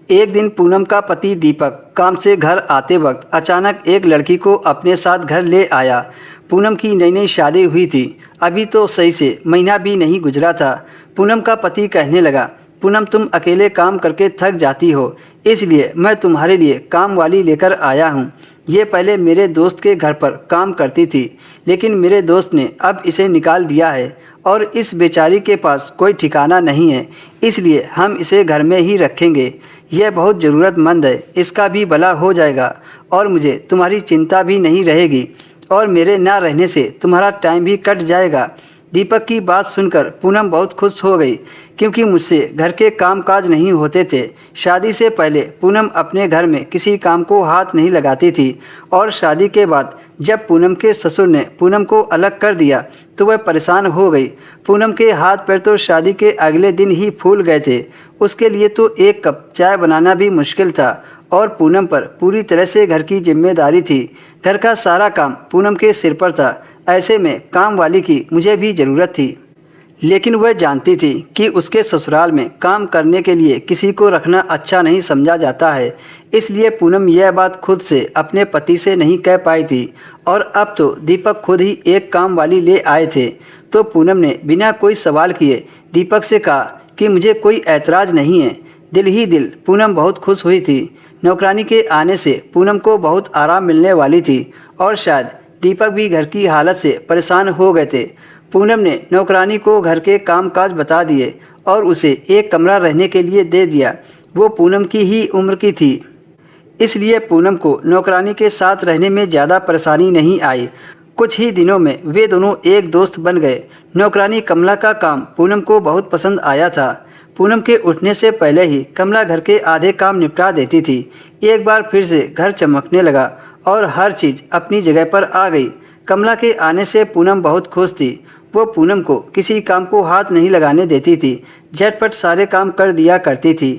एक दिन पूनम का पति दीपक काम से घर आते वक्त अचानक एक लड़की को अपने साथ घर ले आया। पूनम की नई नई शादी हुई थी, अभी तो सही से महीना भी नहीं गुजरा था। पूनम का पति कहने लगा, पूनम तुम अकेले काम करके थक जाती हो, इसलिए मैं तुम्हारे लिए काम वाली लेकर आया हूँ। ये पहले मेरे दोस्त के घर पर काम करती थी, लेकिन मेरे दोस्त ने अब इसे निकाल दिया है और इस बेचारी के पास कोई ठिकाना नहीं है, इसलिए हम इसे घर में ही रखेंगे। यह बहुत ज़रूरतमंद है, इसका भी भला हो जाएगा और मुझे तुम्हारी चिंता भी नहीं रहेगी और मेरे ना रहने से तुम्हारा टाइम भी कट जाएगा। दीपक की बात सुनकर पूनम बहुत खुश हो गई, क्योंकि मुझसे घर के कामकाज नहीं होते थे। शादी से पहले पूनम अपने घर में किसी काम को हाथ नहीं लगाती थी और शादी के बाद जब पूनम के ससुर ने पूनम को अलग कर दिया तो वह परेशान हो गई। पूनम के हाथ पैर तो शादी के अगले दिन ही फूल गए थे। उसके लिए तो एक कप चाय बनाना भी मुश्किल था और पूनम पर पूरी तरह से घर की जिम्मेदारी थी। घर का सारा काम पूनम के सिर पर था। ऐसे में काम वाली की मुझे भी ज़रूरत थी, लेकिन वह जानती थी कि उसके ससुराल में काम करने के लिए किसी को रखना अच्छा नहीं समझा जाता है। इसलिए पूनम यह बात खुद से अपने पति से नहीं कह पाई थी और अब तो दीपक खुद ही एक काम वाली ले आए थे। तो पूनम ने बिना कोई सवाल किए दीपक से कहा कि मुझे कोई ऐतराज़ नहीं है। दिल ही दिल पूनम बहुत खुश हुई थी। नौकरानी के आने से पूनम को बहुत आराम मिलने वाली थी और शायद दीपक भी घर की हालत से परेशान हो गए थे। पूनम ने नौकरानी को घर के कामकाज बता दिए और उसे एक कमरा रहने के लिए दे दिया। वो पूनम की ही उम्र की थी, इसलिए पूनम को नौकरानी के साथ रहने में ज़्यादा परेशानी नहीं आई। कुछ ही दिनों में वे दोनों एक दोस्त बन गए। नौकरानी कमला का काम पूनम को बहुत पसंद आया था। पूनम के उठने से पहले ही कमला घर के आधे काम निपटा देती थी। एक बार फिर से घर चमकने लगा और हर चीज़ अपनी जगह पर आ गई। कमला के आने से पूनम बहुत खुश थी। वो पूनम को किसी काम को हाथ नहीं लगाने देती थी, झटपट सारे काम कर दिया करती थी।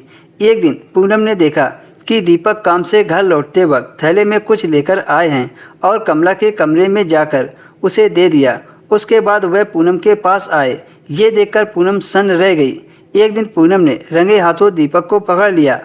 एक दिन पूनम ने देखा कि दीपक काम से घर लौटते वक्त थैले में कुछ लेकर आए हैं और कमला के कमरे में जाकर उसे दे दिया। उसके बाद वह पूनम के पास आए। ये देखकर पूनम सन्न रह गई। एक दिन पूनम ने रंगे हाथों दीपक को पकड़ लिया।